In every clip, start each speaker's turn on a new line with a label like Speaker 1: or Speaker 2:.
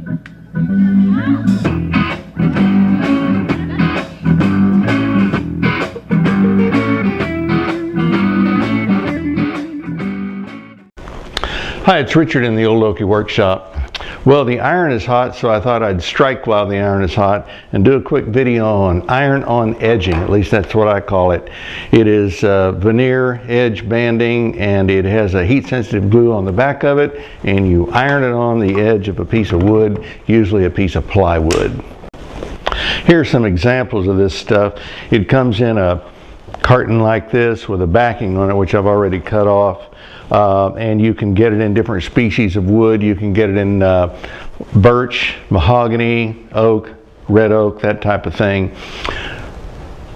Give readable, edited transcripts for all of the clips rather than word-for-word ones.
Speaker 1: Hi, it's Richard in the Old Oaky Workshop. Well, the iron is hot, so I thought I'd strike while the iron is hot and do a quick video on iron on edging. At least that's what I call it. It is veneer edge banding, and it has a heat sensitive glue on the back of it, and you iron it on the edge of a piece of wood, usually a piece of plywood. Here are some examples of this stuff. It comes in a carton like this with a backing on it, which I've already cut off. And you can get it in different species of wood. You can get it in birch, mahogany, oak, red oak, that type of thing.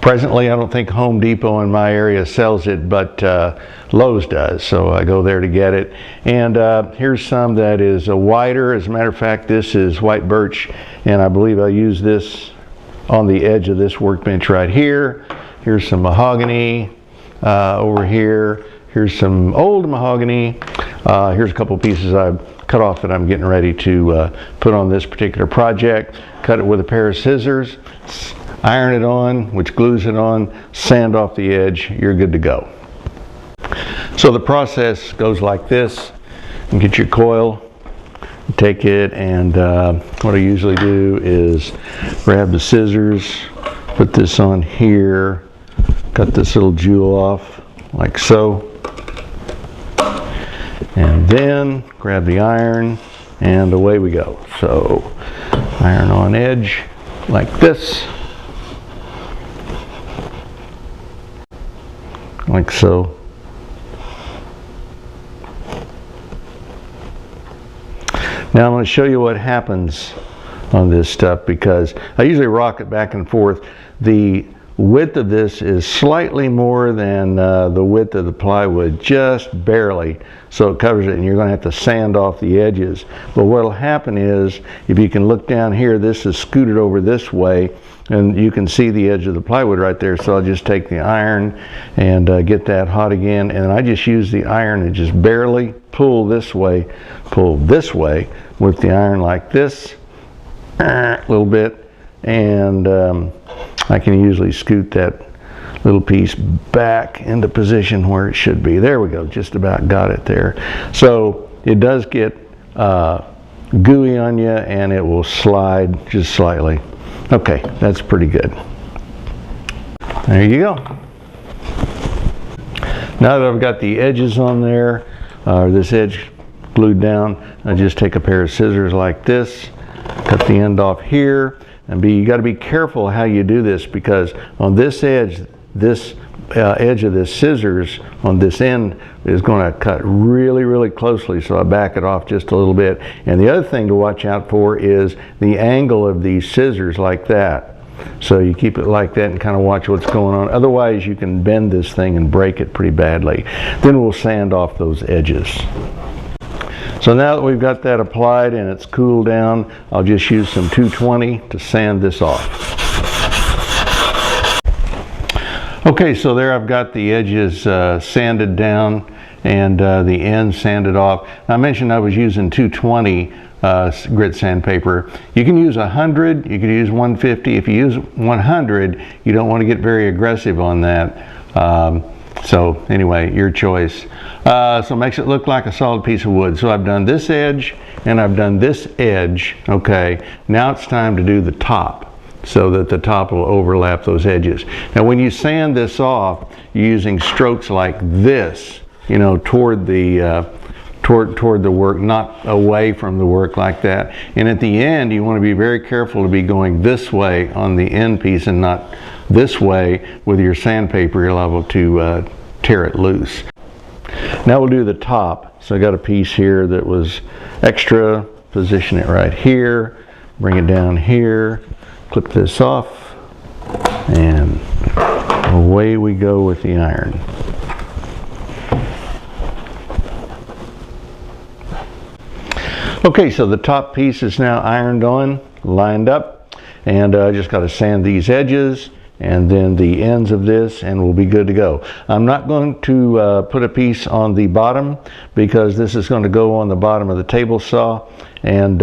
Speaker 1: Presently, I don't think Home Depot in my area sells it, but Lowe's does, so I go there to get it. And here's some that is whiter. As a matter of fact, this is white birch, and I believe I'll use this on the edge of this workbench right here. Here's some mahogany over here. Here's some old mahogany. Here's a couple pieces I've cut off that I'm getting ready to put on this particular project. Cut it with a pair of scissors, iron it on, which glues it on, sand off the edge, you're good to go. So the process goes like this. You get your coil, take it, and what I usually do is grab the scissors, put this on here, cut this little jewel off like so. And then grab the iron and away we go. So iron on edge like this, like so. Now I'm going to show you what happens on this stuff, because I usually rock it back and forth. The width of this is slightly more than the width of the plywood, just barely, so it covers it, and you're going to have to sand off the edges. But what will happen is, if you can look down here, this is scooted over this way, and you can see the edge of the plywood right there. So I'll just take the iron and get that hot again, and I just use the iron and just barely pull this way with the iron like this, a little bit, and I can usually scoot that little piece back into position where it should be. There we go, just about got it there. So it does get gooey on you, and it will slide just slightly. Okay, that's pretty good. There you go. Now that I've got the edges on there, this edge glued down, I just take a pair of scissors like this, cut the end off here. And you got to be careful how you do this, because on this edge, this edge of this scissors on this end is going to cut really, really closely. So I back it off just a little bit. And the other thing to watch out for is the angle of these scissors like that. So you keep it like that and kind of watch what's going on. Otherwise, you can bend this thing and break it pretty badly. Then we'll sand off those edges. So now that we've got that applied and it's cooled down, I'll just use some 220 to sand this off. Okay, so there I've got the edges sanded down and the ends sanded off. I mentioned I was using 220 grit sandpaper. You can use 100, you can use 150. If you use 100, you don't want to get very aggressive on that. So anyway, your choice. So it makes it look like a solid piece of wood. So I've done this edge and I've done this edge. Okay, now it's time to do the top, so that the top will overlap those edges. Now when you sand this off, you're using strokes like this, you know, toward the toward the work, not away from the work like that. And at the end, you want to be very careful to be going this way on the end piece and not this way with your sandpaper. You're liable to tear it loose. Now we'll do the top. So I got a piece here that was extra. Position it right here. Bring it down here. Clip this off. And away we go with the iron. Okay, so the top piece is now ironed on, lined up, and I just got to sand these edges and then the ends of this, and we'll be good to go. I'm not going to put a piece on the bottom, because this is going to go on the bottom of the table saw, and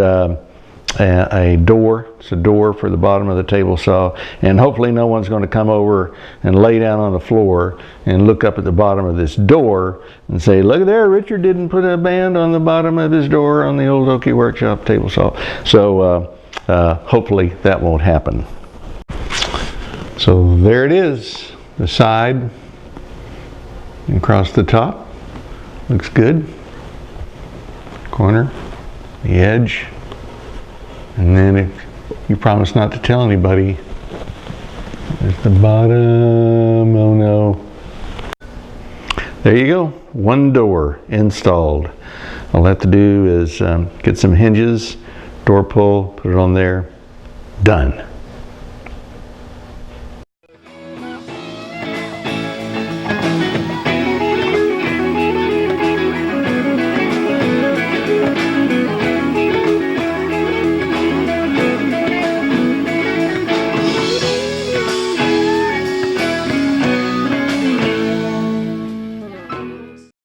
Speaker 1: a door. It's a door for the bottom of the table saw, and hopefully no one's going to come over and lay down on the floor and look up at the bottom of this door and say, look there, Richard didn't put a band on the bottom of his door on the Old Okie Workshop table saw. So hopefully that won't happen. So there it is, the side across the top. Looks good. Corner, the edge. And then if you promise not to tell anybody, there's the bottom. Oh no. There you go. One door installed. All I have to do is get some hinges, door pull, put it on there. Done.